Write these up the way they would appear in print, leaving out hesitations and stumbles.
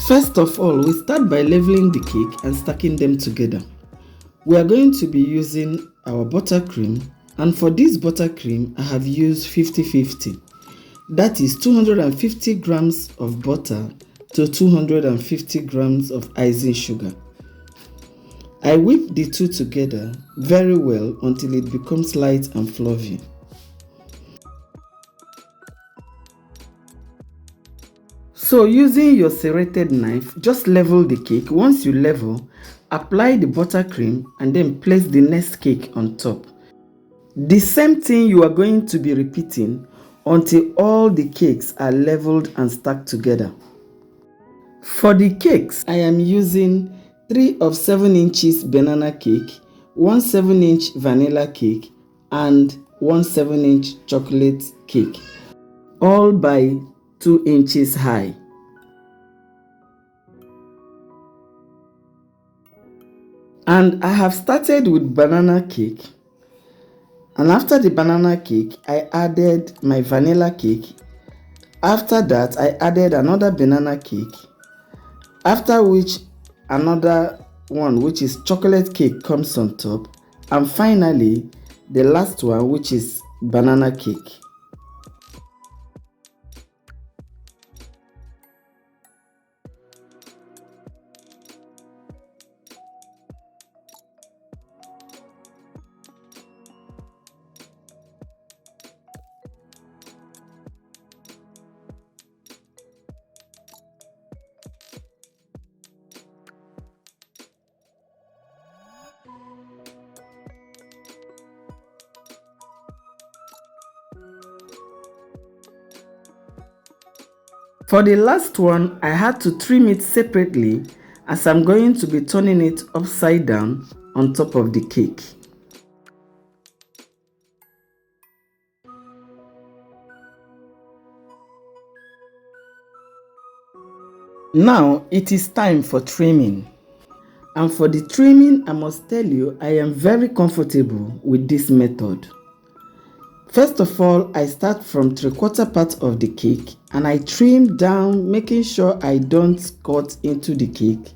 First of all, we start by leveling the cake and stacking them together. We are going to be using our buttercream, and for this buttercream I have used 50-50. That is 250 grams of butter to 250 grams of icing sugar. I whip the two together very well until it becomes light and fluffy. So using your serrated knife, just level the cake. Once you level, apply the buttercream and then place the next cake on top. The same thing you are going to be repeating until all the cakes are leveled and stacked together. For the cakes, I am using 3 of 7 inches banana cake, 1 7-inch vanilla cake, and 1 7-inch chocolate cake, all by 2 inches high. And I have started with banana cake, and after the banana cake I added my vanilla cake. After that I added another banana cake, after which another one which is chocolate cake comes on top, and finally the last one which is banana cake. For the last one, I had to trim it separately as I'm going to be turning it upside down on top of the cake. Now it is time for trimming. And for the trimming, I must tell you, I am very comfortable with this method. First of all, I start from 3/4 part of the cake and I trim down, making sure I don't cut into the cake,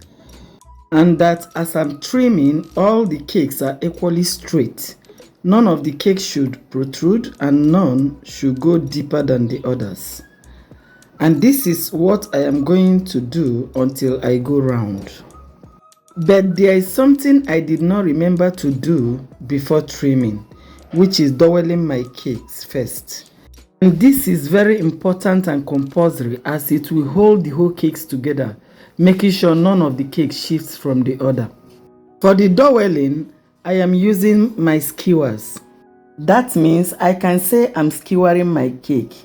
and that as I'm trimming, all the cakes are equally straight. None of the cakes should protrude and none should go deeper than the others. And this is what I am going to do until I go round. But there is something I did not remember to do before trimming, which is doweling my cakes first. And this is very important and compulsory as it will hold the whole cakes together, making sure none of the cake shifts from the other. For the doweling, I am using my skewers. That means I can say I'm skewering my cake.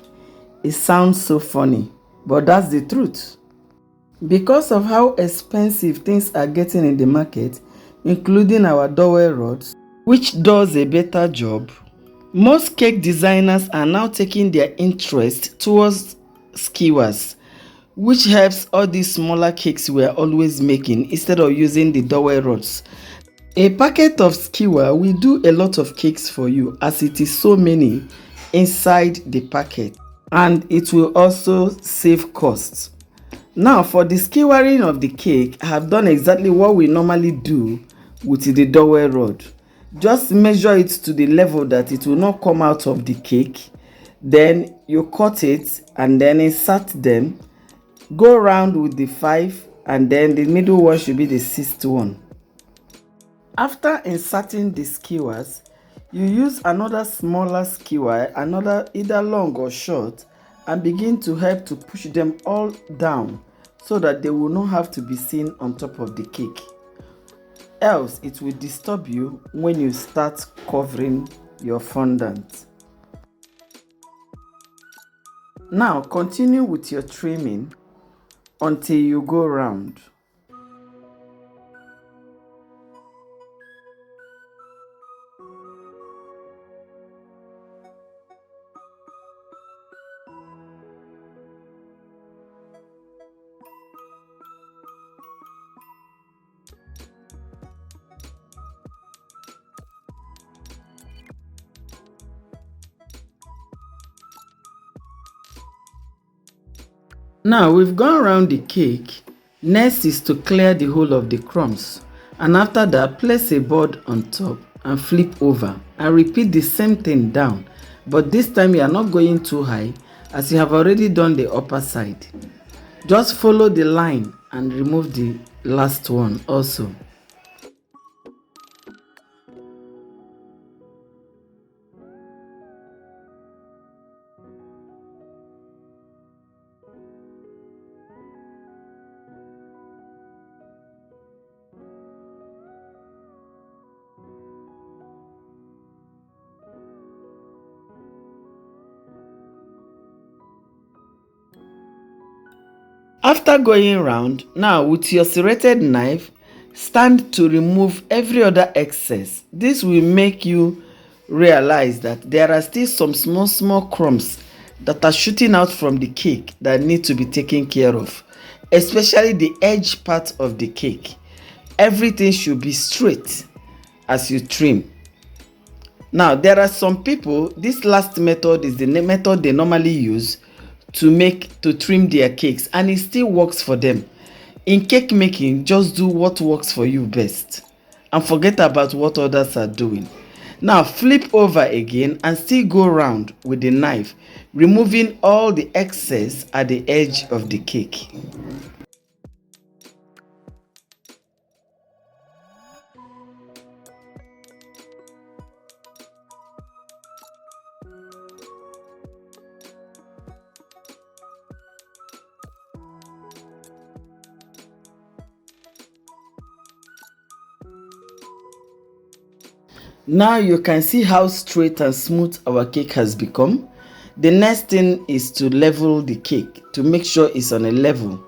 It sounds so funny, but that's the truth. Because of how expensive things are getting in the market, including our dowel rods, which does a better job, most cake designers are now taking their interest towards skewers, which helps all these smaller cakes we are always making instead of using the dowel rods. A packet of skewer will do a lot of cakes for you as it is so many inside the packet, and it will also save costs. Now for the skewering of the cake, I have done exactly what we normally do with the dowel rod. Just measure it to the level that it will not come out of the cake. Then you cut it and then insert them. Go around with the 5 and then the middle one should be the 6th one. After inserting the skewers, you use another smaller skewer, another either long or short, and begin to help to push them all down so that they will not have to be seen on top of the cake. Else it will disturb you when you start covering your fondant. Now continue with your trimming until you go round. Now we've gone around the cake. Next is to clear the whole of the crumbs, and after that place a board on top and flip over and repeat the same thing down, but this time you are not going too high as you have already done the upper side. Just follow the line and remove the last one also. After going round, now with your serrated knife, stand to remove every other excess. This will make you realize that there are still some small crumbs that are shooting out from the cake that need to be taken care of, especially the edge part of the cake. Everything should be straight as you trim. Now, there are some people, this last method is the method they normally use to trim their cakes, and it still works for them. In cake making, just do what works for you best and forget about what others are doing. Now flip over again and still go round with the knife, removing all the excess at the edge of the cake. Now you can see how straight and smooth our cake has become. The next thing is to level the cake to make sure it's on a level.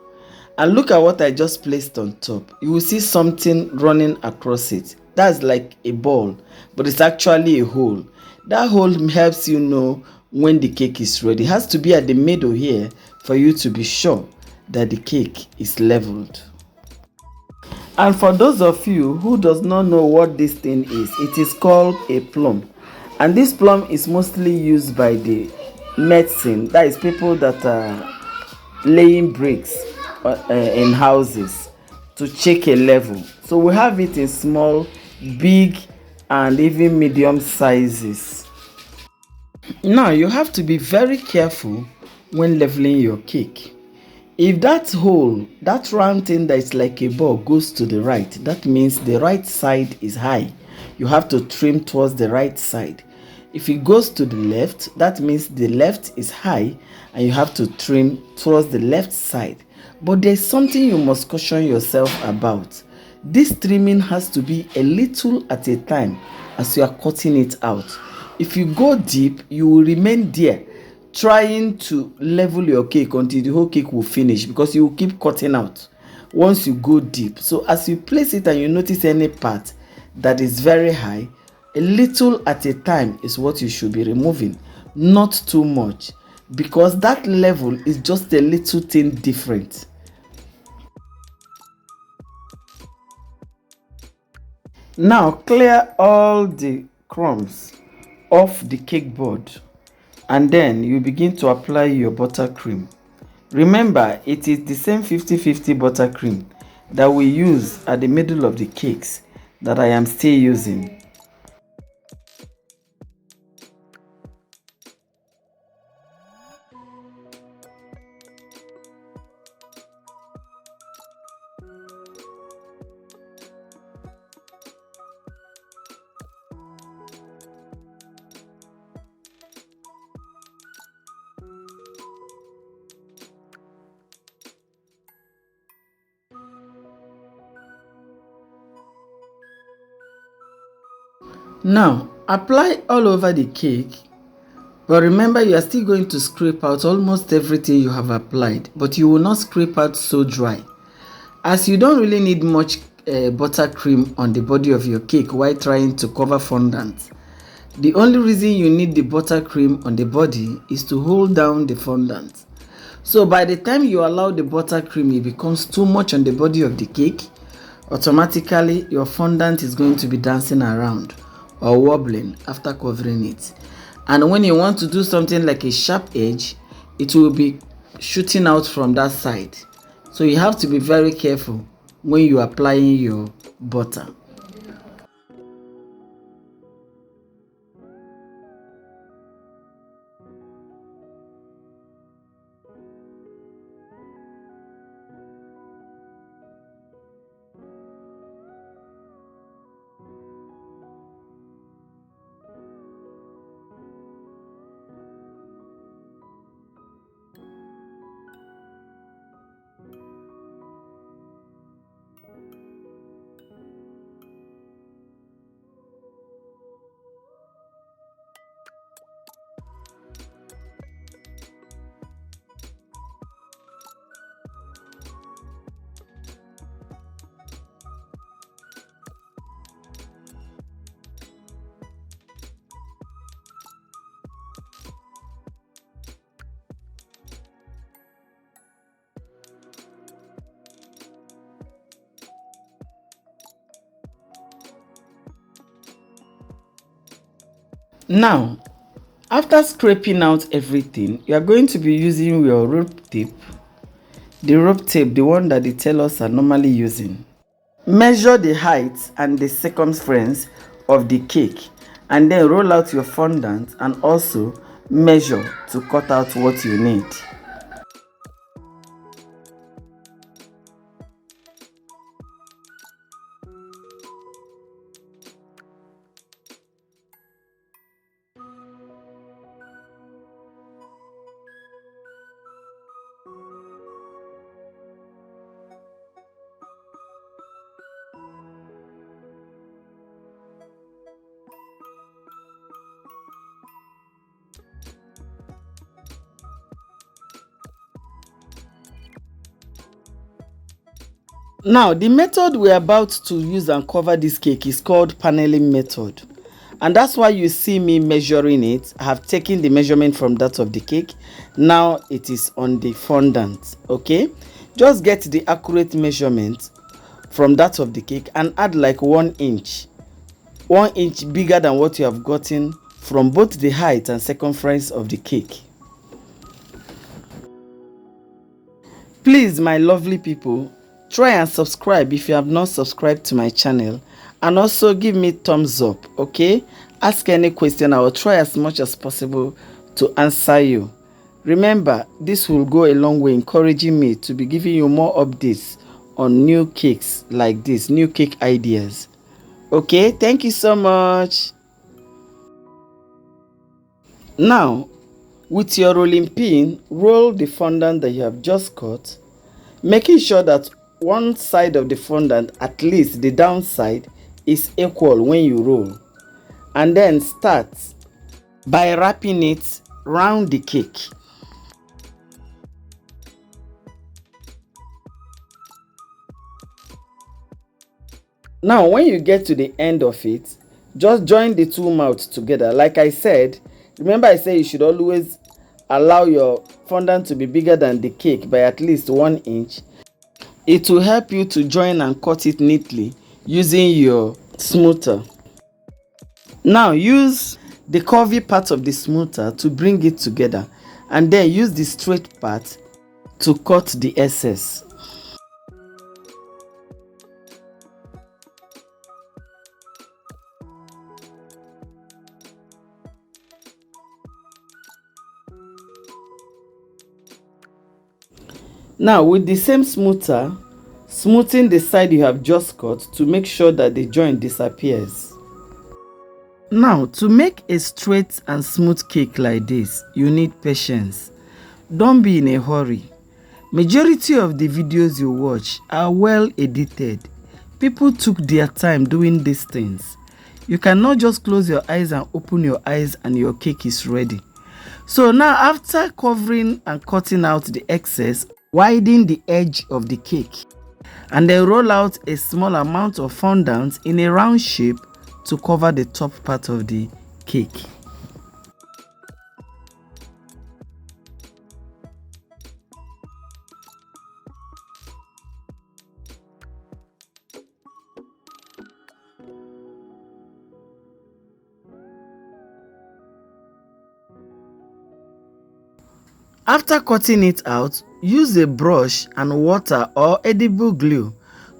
And look at what I just placed on top. You will see something running across it. That's like a ball, but it's actually a hole. That hole helps you know when the cake is ready. It has to be at the middle here for you to be sure that the cake is leveled. And for those of you who does not know what this thing is, it is called a plum. And this plum is mostly used by the medicine, that is people that are laying bricks in houses to check a level. So we have it in small, big, and even medium sizes. Now you have to be very careful when leveling your cake. If that hole, that round thing that is like a ball goes to the right, that means the right side is high. You have to trim towards the right side. If it goes to the left, that means the left is high and you have to trim towards the left side. But there's something you must caution yourself about. This trimming has to be a little at a time as you are cutting it out. If you go deep, you will remain there trying to level your cake until the whole cake will finish, because you will keep cutting out once you go deep. So as you place it and you notice any part that is very high, a little at a time is what you should be removing, not too much, because that level is just a little thing different. Now clear all the crumbs off the cake board, and then you begin to apply your buttercream. Remember, it is the same 50-50 buttercream that we use at the middle of the cakes that I am still using. Now apply all over the cake, but remember you are still going to scrape out almost everything you have applied, but you will not scrape out so dry, as you don't really need much buttercream on the body of your cake while trying to cover fondant. The only reason you need the buttercream on the body is to hold down the fondant. So by the time you allow the buttercream, it becomes too much on the body of the cake, automatically your fondant is going to be dancing around or wobbling after covering it. And when you want to do something like a sharp edge, it will be shooting out from that side. So you have to be very careful when you are applying your butter. Now, after scraping out everything, you are going to be using your rope tape, the one that the tailors are normally using. Measure the height and the circumference of the cake, and then roll out your fondant and also measure to cut out what you need. Now, the method we're about to use and cover this cake is called paneling method. And that's why you see me measuring it. I have taken the measurement from that of the cake. Now it is on the fondant, okay? Just get the accurate measurement from that of the cake and add like 1 inch. 1 inch bigger than what you have gotten from both the height and circumference of the cake. Please, my lovely people, try and subscribe if you have not subscribed to my channel, and also give me thumbs up, okay? Ask any question, I will try as much as possible to answer you. Remember, this will go a long way encouraging me to be giving you more updates on new cakes like this, new cake ideas. Okay, thank you so much. Now, with your rolling pin, roll the fondant that you have just cut, making sure that one side of the fondant, at least the downside, is equal when you roll. And then start by wrapping it round the cake. Now, when you get to the end of it, just join the two mouths together. Like I said, remember I said you should always allow your fondant to be bigger than the cake by at least 1 inch. It will help you to join and cut it neatly using your smoother. Now use the curvy part of the smoother to bring it together, and then use the straight part to cut the excess. Now with the same smoother, smoothing the side you have just cut to make sure that the joint disappears. Now, to make a straight and smooth cake like this, you need patience. Don't be in a hurry. Majority of the videos you watch are well edited. People took their time doing these things. You cannot just close your eyes and open your eyes and your cake is ready. So now, after covering and cutting out the excess, widen the edge of the cake and then roll out a small amount of fondant in a round shape to cover the top part of the cake. After cutting it out, use a brush and water or edible glue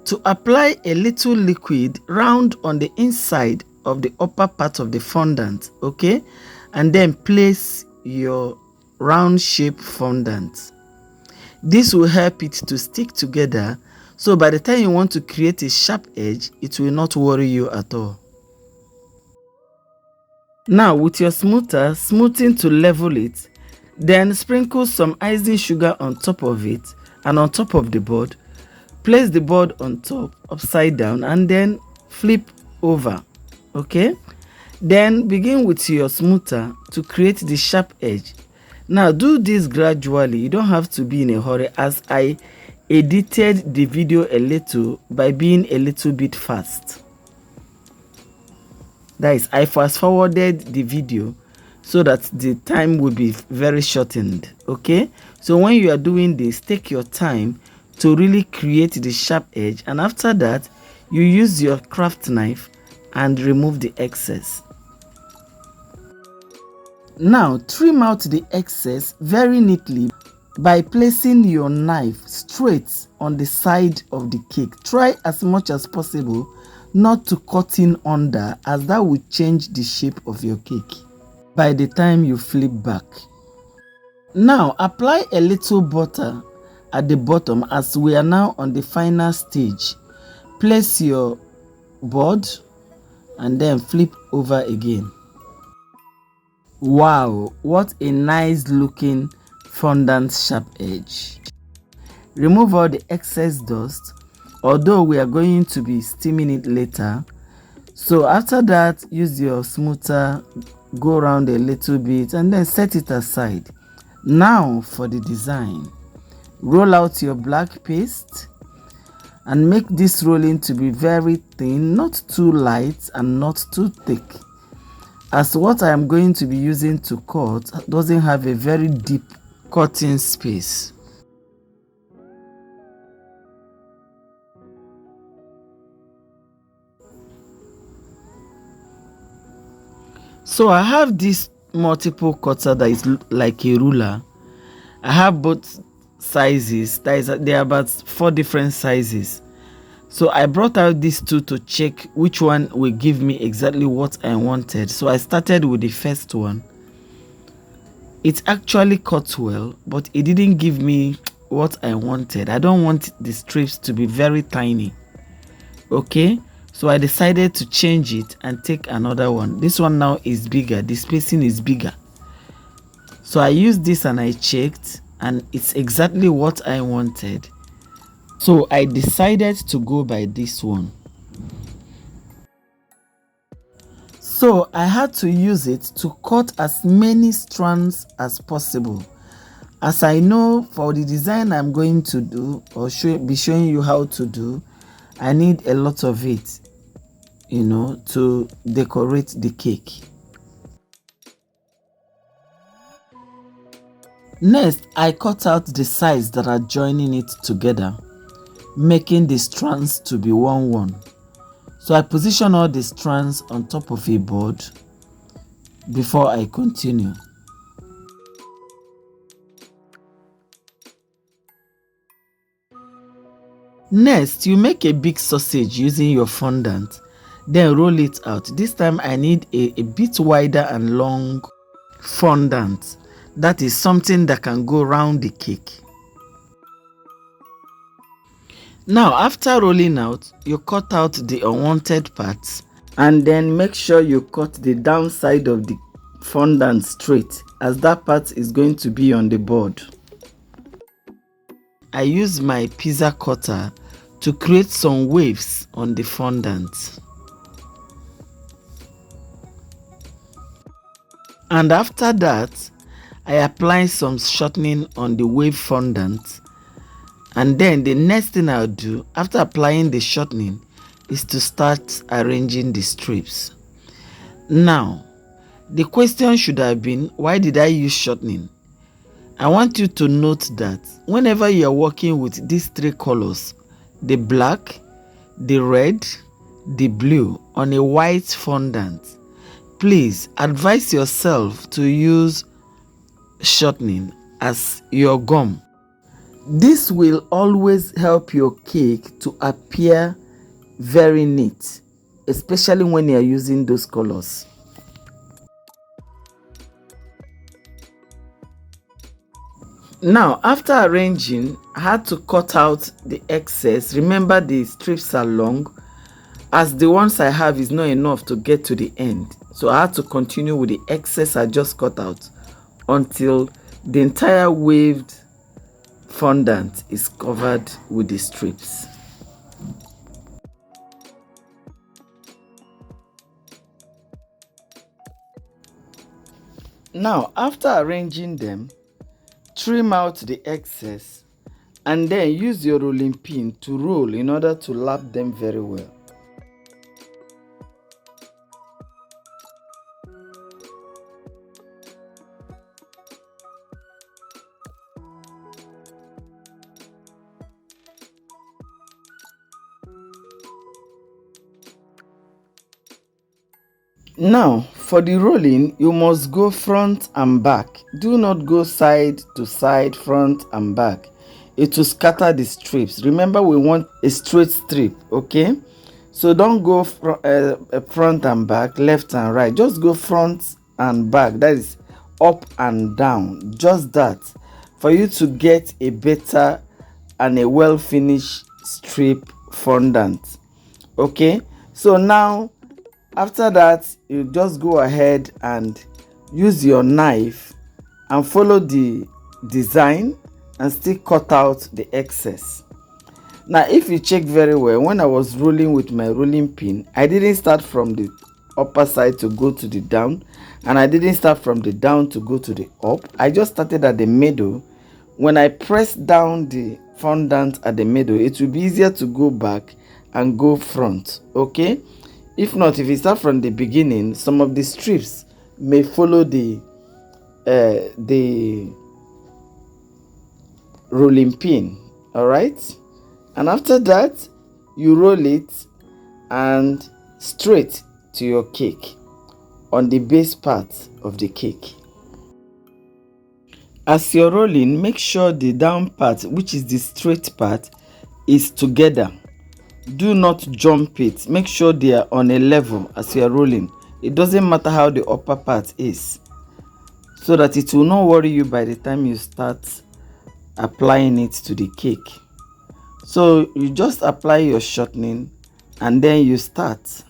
to apply a little liquid round on the inside of the upper part of the fondant, okay? And then place your round shape fondant. This will help it to stick together, so by the time you want to create a sharp edge, it will not worry you at all. Now with your smoother, smoothing to level it, then sprinkle some icing sugar on top of it and on top of the board. Place the board on top upside down and then flip over, okay? Then begin with your smoother to create the sharp edge. Now do this gradually, you don't have to be in a hurry, as I edited the video a little by being a little bit fast. That is, I fast forwarded the video so that the time will be very shortened, okay? So when you are doing this, take your time to really create the sharp edge, and after that you use your craft knife and remove the excess. Now trim out the excess very neatly by placing your knife straight on the side of the cake. Try as much as possible not to cut in under, as that will change the shape of your cake by the time you flip back. Now apply a little butter at the bottom, as we are now on the final stage. Place your board and then flip over again. Wow, what a nice looking fondant sharp edge. Remove all the excess dust, although we are going to be steaming it later. So after that, use your smoother, go around a little bit and then set it aside. Now for the design. Roll out your black paste and make this rolling to be very thin, not too light and not too thick, as what I am going to be using to cut doesn't have a very deep cutting space. So I have this multiple cutter that is like a ruler. I have both sizes. There are about 4 different sizes. So I brought out these two to check which one will give me exactly what I wanted. So I started with the first one. It actually cut well, but it didn't give me what I wanted. I don't want the strips to be very tiny. Okay, so I decided to change it and take another one. This one now is bigger. The spacing is bigger. So I used this and I checked, and it's exactly what I wanted. So I decided to go by this one. So I had to use it to cut as many strands as possible. As I know, for the design I'm going to do or be showing you how to do, I need a lot of it, you know, to decorate the cake. Next, I cut out the sides that are joining it together, making the strands to be 1-1. So I position all the strands on top of a board before I continue. Next, you make a big sausage using your fondant, then roll it out. This time I need a bit wider and long fondant. That is something that can go around the cake. Now after rolling out, you cut out the unwanted parts and then make sure you cut the downside of the fondant straight, as that part is going to be on the board. I use my pizza cutter to create some waves on the fondant. And after that, I apply some shortening on the wave fondant. And then the next thing I'll do after applying the shortening is to start arranging the strips. Now, the question should have been, why did I use shortening? I want you to note that whenever you are working with these 3 colors, the black, the red, the blue on a white fondant, please advise yourself to use shortening as your gum. This will always help your cake to appear very neat, especially when you are using those colors. Now, after arranging, I had to cut out the excess. Remember, the strips are long, as the ones I have is not enough to get to the end. So I had to continue with the excess I just cut out until the entire waved fondant is covered with the strips. Now, after arranging them, trim out the excess and then use your rolling pin to roll in order to lap them very well. Now, for the rolling, you must go front and back. Do not go side to side, front and back. It will scatter the strips. Remember, we want a straight strip, okay? So don't go front and back, left and right. Just go front and back. That is up and down. Just that. For you to get a better and a well-finished strip fondant. Okay? So now, after that, you just go ahead and use your knife and follow the design and still cut out the excess. Now, if you check very well, when I was rolling with my rolling pin, I didn't start from the upper side to go to the down, and I didn't start from the down to go to the up. I just started at the middle. When I press down the fondant at the middle, it will be easier to go back and go front, okay? If not, if you start from the beginning, some of the strips may follow the rolling pin, all right? And after that, you roll it and straight to your cake on the base part of the cake. As you're rolling, make sure the down part, which is the straight part, is together. Do not jump it. Make sure they are on a level as you are rolling. It doesn't matter how the upper part is, so that it will not worry you by the time you start applying it to the cake. So you just apply your shortening and then you start.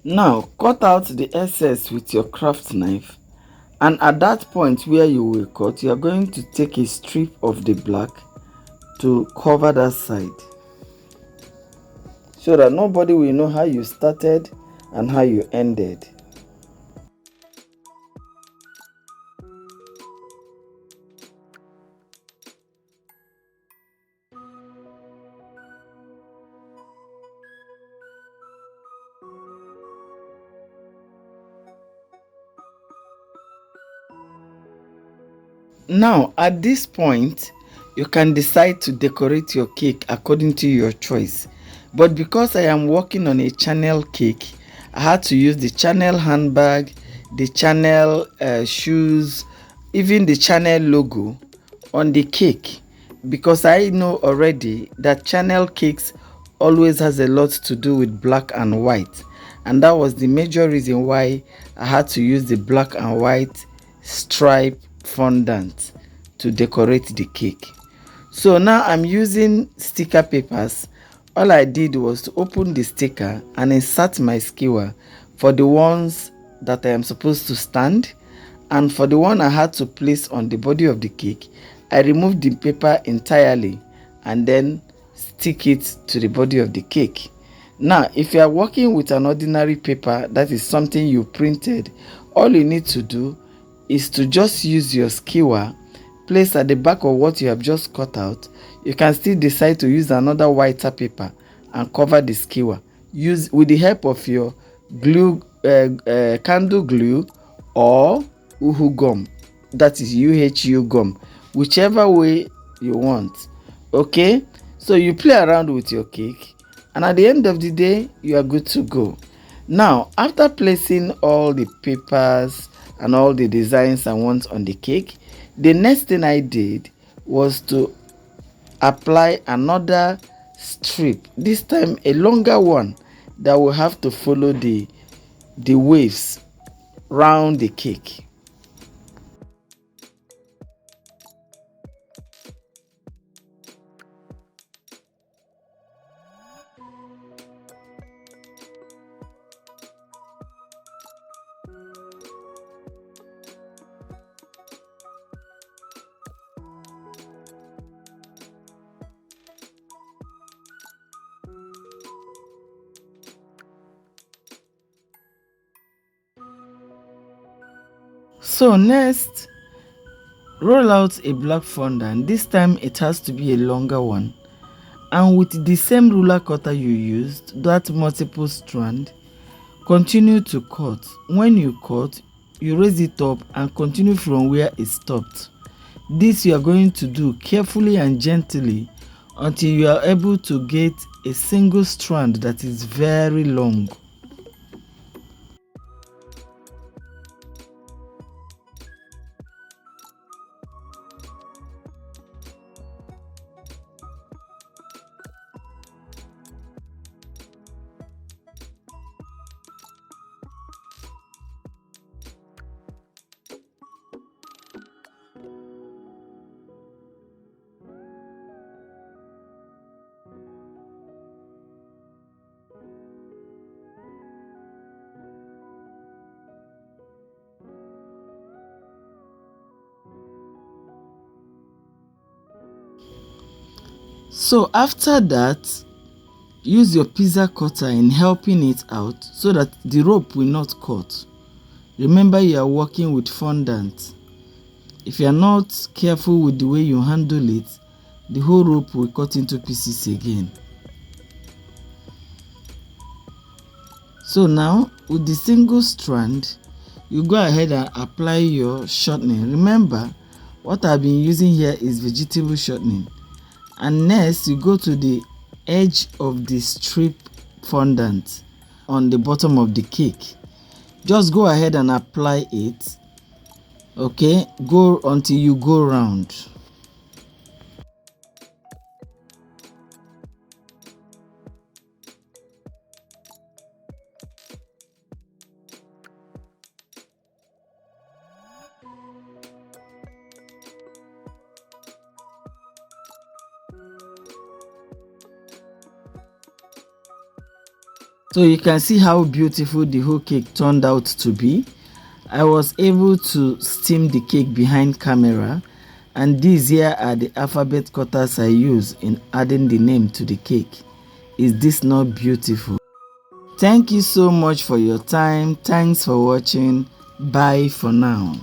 Now cut out the excess with your craft knife, and at that point where you will cut, you are going to take a strip of the black to cover that side, so that nobody will know how you started and how you ended. Now, at this point, you can decide to decorate your cake according to your choice. But because I am working on a Chanel cake, I had to use the Chanel handbag, the Chanel shoes, even the Chanel logo on the cake, because I know already that Chanel cakes always has a lot to do with black and white, and that was the major reason why I had to use the black and white stripe fondant to decorate the cake. So now I'm using sticker papers. All I did was to open the sticker and insert my skewer for the ones that I am supposed to stand, and for the one I had to place on the body of the cake, I removed the paper entirely and then stick it to the body of the cake. Now, if you are working with an ordinary paper, that is something you printed, all you need to do is to just use your skewer, place at the back of what you have just cut out. You can still decide to use another whiter paper and cover the skewer. Use with the help of your glue, candle glue, or uhu gum, that is UHU gum, whichever way you want. Okay, so you play around with your cake, and at the end of the day you are good to go. Now, after placing all the papers and all the designs I want on the cake, the next thing I did was to apply another strip, this time a longer one, that will have to follow the waves round the cake. So next, roll out a black fondant. This time it has to be a longer one, and with the same ruler cutter you used, that multiple strand, continue to cut. When you cut, you raise it up and continue from where it stopped. This you are going to do carefully and gently until you are able to get a single strand that is very long. So after that, use your pizza cutter in helping it out so that the rope will not cut. Remember, you are working with fondant. If you are not careful with the way you handle it, the whole rope will cut into pieces again. So now, with the single strand, you go ahead and apply your shortening. Remember, what I've been using here is vegetable shortening. And next, you go to the edge of the strip fondant on the bottom of the cake. Just go ahead and apply it. Okay, go until you go round. So you can see how beautiful the whole cake turned out to be. I was able to steam the cake behind camera, and these here are the alphabet cutters I use in adding the name to the cake. Is this not beautiful? Thank you so much for your time. Thanks for watching. Bye for now.